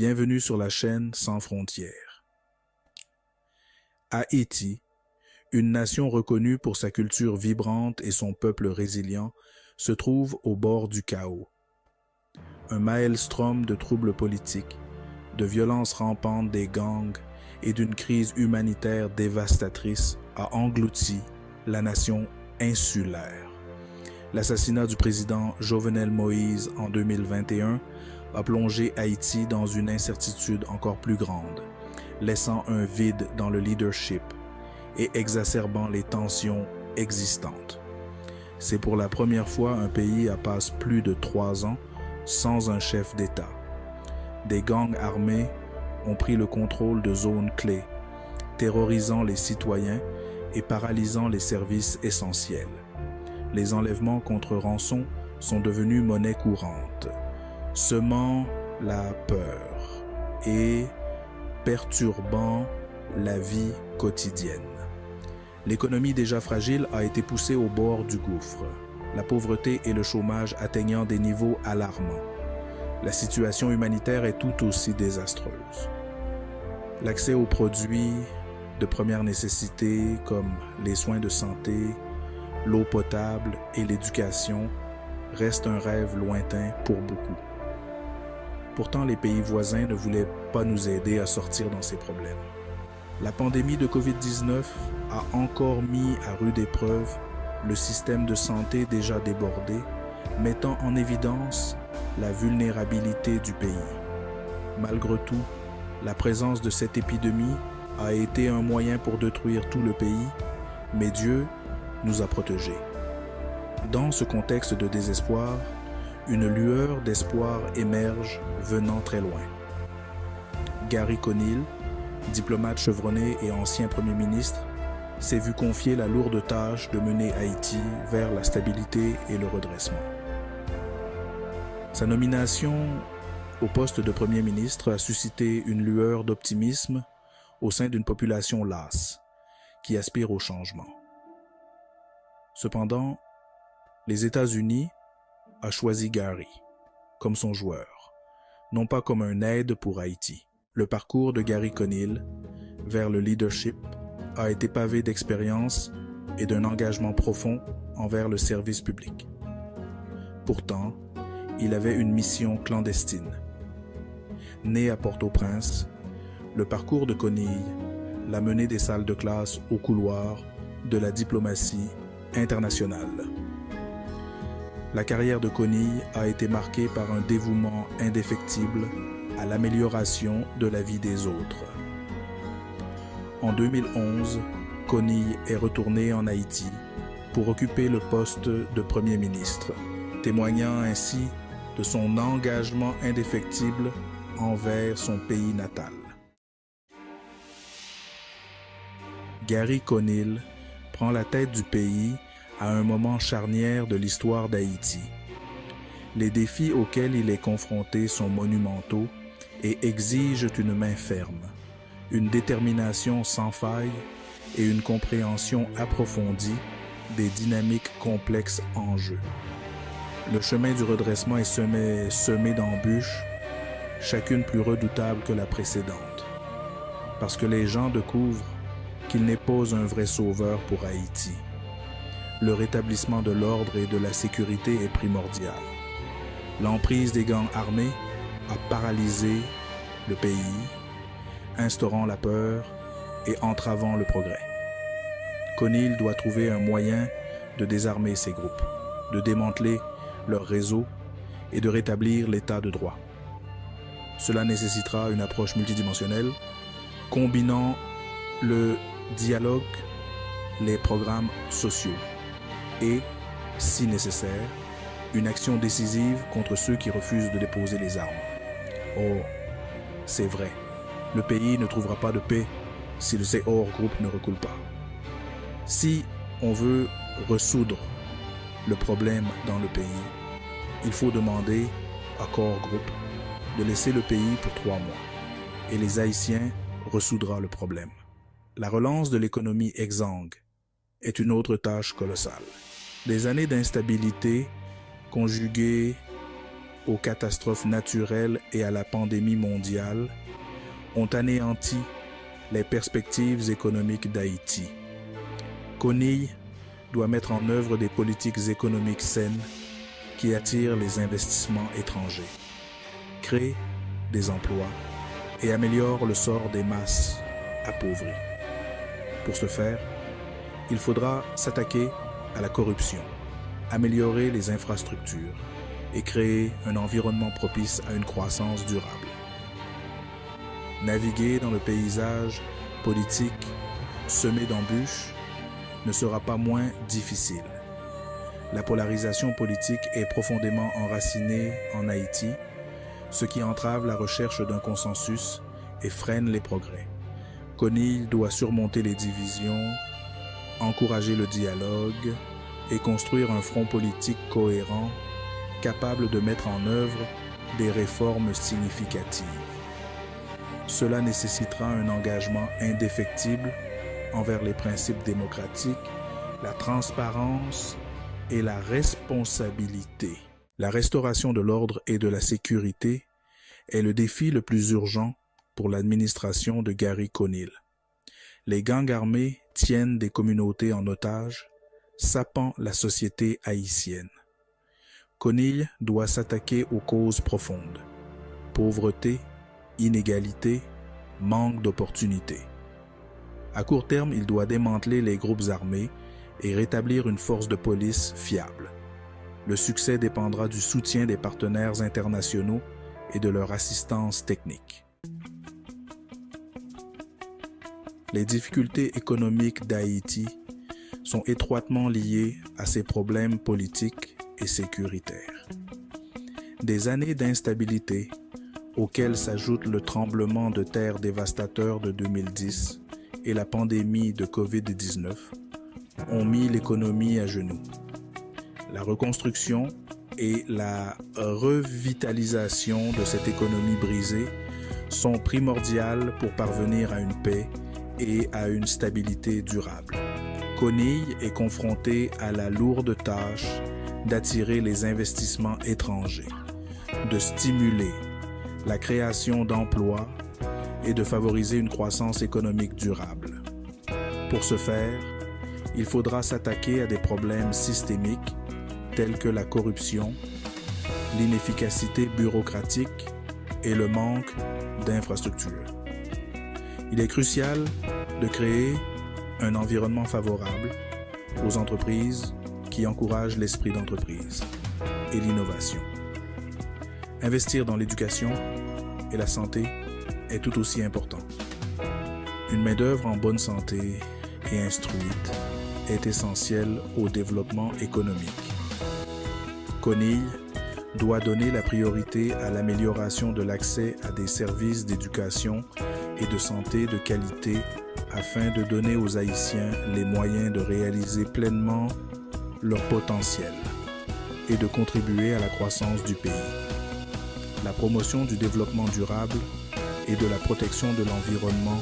Bienvenue sur la chaîne Sans frontières. Haïti, une nation reconnue pour sa culture vibrante et son peuple résilient, se trouve au bord du chaos. Un maelstrom de troubles politiques, de violences rampantes des gangs et d'une crise humanitaire dévastatrice a englouti la nation insulaire. L'assassinat du président Jovenel Moïse en 2021 a plongé Haïti dans une incertitude encore plus grande, laissant un vide dans le leadership et exacerbant les tensions existantes. C'est pour la première fois un pays passe plus de 3 ans sans un chef d'État. Des gangs armés ont pris le contrôle de zones clés, terrorisant les citoyens et paralysant les services essentiels. Les enlèvements contre rançon sont devenus monnaie courante, semant la peur et perturbant la vie quotidienne. L'économie déjà fragile a été poussée au bord du gouffre, la pauvreté et le chômage atteignant des niveaux alarmants. La situation humanitaire est tout aussi désastreuse. L'accès aux produits de première nécessité comme les soins de santé, l'eau potable et l'éducation reste un rêve lointain pour beaucoup. Pourtant, les pays voisins ne voulaient pas nous aider à sortir dans ces problèmes. La pandémie de COVID-19 a encore mis à rude épreuve le système de santé déjà débordé, mettant en évidence la vulnérabilité du pays. Malgré tout, la présence de cette épidémie a été un moyen pour détruire tout le pays, mais Dieu nous a protégés. Dans ce contexte de désespoir, une lueur d'espoir émerge venant très loin. Gary Conille, diplomate chevronné et ancien Premier ministre, s'est vu confier la lourde tâche de mener Haïti vers la stabilité et le redressement. Sa nomination au poste de Premier ministre a suscité une lueur d'optimisme au sein d'une population lasse qui aspire au changement. Cependant, les États-Unis ont choisi Gary comme son joueur, non pas comme un aide pour Haïti. Le parcours de Gary Conille vers le leadership a été pavé d'expérience et d'un engagement profond envers le service public. Pourtant, il avait une mission clandestine. Né à Port-au-Prince, le parcours de Conille l'a mené des salles de classe au couloir de la diplomatie internationale. La carrière de Conille a été marquée par un dévouement indéfectible à l'amélioration de la vie des autres. En 2011, Conille est retourné en Haïti pour occuper le poste de Premier ministre, témoignant ainsi de son engagement indéfectible envers son pays natal. Gary Conille prend la tête du pays à un moment charnière de l'histoire d'Haïti. Les défis auxquels il est confronté sont monumentaux et exigent une main ferme, une détermination sans faille et une compréhension approfondie des dynamiques complexes en jeu. Le chemin du redressement est semé d'embûches, chacune plus redoutable que la précédente, parce que les gens découvrent qu'il n'est pas un vrai sauveur pour Haïti. Le rétablissement de l'ordre et de la sécurité est primordial. L'emprise des gangs armés a paralysé le pays, instaurant la peur et entravant le progrès. Conille doit trouver un moyen de désarmer ces groupes, de démanteler leur réseau et de rétablir l'état de droit. Cela nécessitera une approche multidimensionnelle, combinant le dialogue, les programmes sociaux et, si nécessaire, une action décisive contre ceux qui refusent de déposer les armes. Oh, c'est vrai, le pays ne trouvera pas de paix si ces hors-groupes ne reculent pas. Si on veut résoudre le problème dans le pays, il faut demander à corps groupe de laisser le pays pour 3 mois et les Haïtiens résoudra le problème. La relance de l'économie exsangue est une autre tâche colossale. Des années d'instabilité conjuguées aux catastrophes naturelles et à la pandémie mondiale ont anéanti les perspectives économiques d'Haïti. CONIL doit mettre en œuvre des politiques économiques saines qui attirent les investissements étrangers, créent des emplois et améliorent le sort des masses appauvries. Pour ce faire, il faudra s'attaquer à la corruption, améliorer les infrastructures et créer un environnement propice à une croissance durable. Naviguer dans le paysage politique semé d'embûches ne sera pas moins difficile. La polarisation politique est profondément enracinée en Haïti, ce qui entrave la recherche d'un consensus et freine les progrès. CONIL doit surmonter les divisions, encourager le dialogue et construire un front politique cohérent capable de mettre en œuvre des réformes significatives. Cela nécessitera un engagement indéfectible envers les principes démocratiques, la transparence et la responsabilité. La restauration de l'ordre et de la sécurité est le défi le plus urgent pour l'administration de Gary Conil. Les gangs armés tiennent des communautés en otage, sapant la société haïtienne. Conil doit s'attaquer aux causes profondes: pauvreté, inégalité, manque d'opportunités. À court terme, il doit démanteler les groupes armés et rétablir une force de police fiable. Le succès dépendra du soutien des partenaires internationaux et de leur assistance technique. Les difficultés économiques d'Haïti sont étroitement liées à ses problèmes politiques et sécuritaires. Des années d'instabilité, auxquelles s'ajoute le tremblement de terre dévastateur de 2010 et la pandémie de COVID-19, ont mis l'économie à genoux. La reconstruction et la revitalisation de cette économie brisée sont primordiales pour parvenir à une paix et à une stabilité durable. CONIL est confronté à la lourde tâche d'attirer les investissements étrangers, de stimuler la création d'emplois et de favoriser une croissance économique durable. Pour ce faire, il faudra s'attaquer à des problèmes systémiques tels que la corruption, l'inefficacité bureaucratique et le manque d'infrastructures. Il est crucial de créer un environnement favorable aux entreprises qui encourage l'esprit d'entreprise et l'innovation. Investir dans l'éducation et la santé est tout aussi important. Une main-d'œuvre en bonne santé et instruite est essentielle au développement économique. CONIL doit donner la priorité à l'amélioration de l'accès à des services d'éducation et de santé de qualité afin de donner aux Haïtiens les moyens de réaliser pleinement leur potentiel et de contribuer à la croissance du pays. La promotion du développement durable et de la protection de l'environnement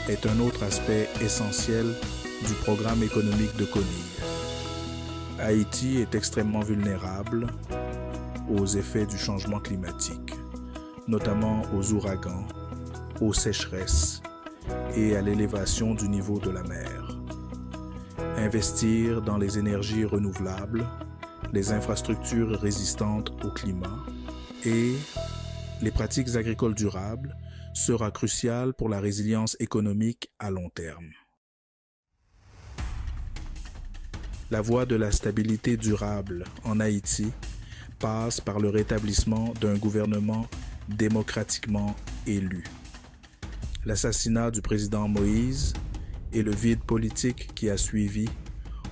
est un autre aspect essentiel du programme économique de CONIL. Haïti est extrêmement vulnérable aux effets du changement climatique, notamment aux ouragans, aux sécheresses et à l'élévation du niveau de la mer. Investir dans les énergies renouvelables, les infrastructures résistantes au climat et les pratiques agricoles durables sera crucial pour la résilience économique à long terme. La voie de la stabilité durable en Haïti passe par le rétablissement d'un gouvernement démocratiquement élu. L'assassinat du président Moïse et le vide politique qui a suivi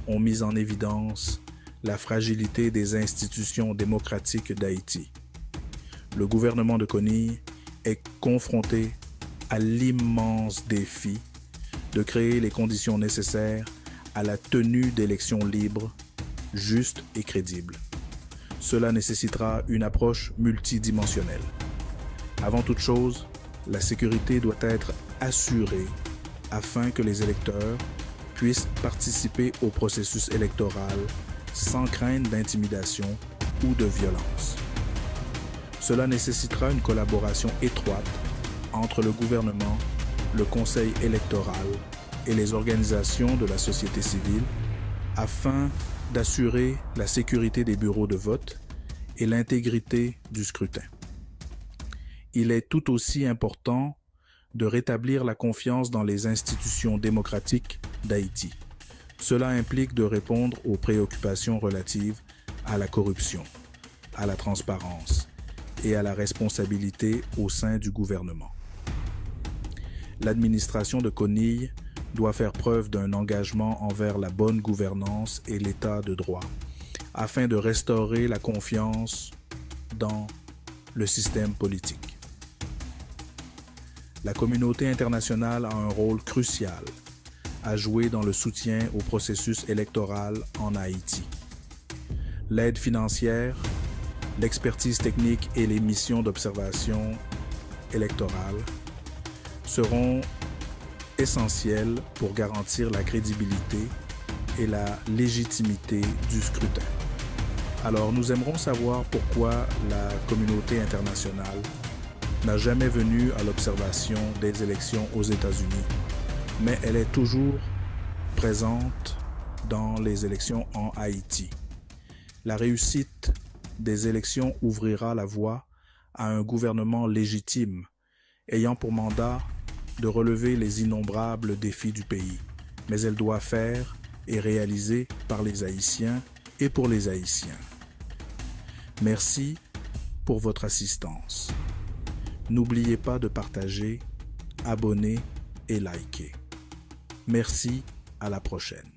ont mis en évidence la fragilité des institutions démocratiques d'Haïti. Le gouvernement de CONIL est confronté à l'immense défi de créer les conditions nécessaires à la tenue d'élections libres, justes et crédibles. Cela nécessitera une approche multidimensionnelle. Avant toute chose, la sécurité doit être assurée afin que les électeurs puissent participer au processus électoral sans crainte d'intimidation ou de violence. Cela nécessitera une collaboration étroite entre le gouvernement, le conseil électoral et les organisations de la société civile afin d'assurer la sécurité des bureaux de vote et l'intégrité du scrutin. Il est tout aussi important de rétablir la confiance dans les institutions démocratiques d'Haïti. Cela implique de répondre aux préoccupations relatives à la corruption, à la transparence et à la responsabilité au sein du gouvernement. L'administration de Konille doit faire preuve d'un engagement envers la bonne gouvernance et l'état de droit, afin de restaurer la confiance dans le système politique. La communauté internationale a un rôle crucial à jouer dans le soutien au processus électoral en Haïti. L'aide financière, l'expertise technique et les missions d'observation électorale seront essentielles pour garantir la crédibilité et la légitimité du scrutin. Alors, nous aimerons savoir pourquoi la communauté internationale n'a jamais venu à l'observation des élections aux États-Unis, mais elle est toujours présente dans les élections en Haïti. La réussite des élections ouvrira la voie à un gouvernement légitime, ayant pour mandat de relever les innombrables défis du pays, mais elle doit faire et réaliser par les Haïtiens et pour les Haïtiens. Merci pour votre assistance. N'oubliez pas de partager, abonner et liker. Merci, à la prochaine.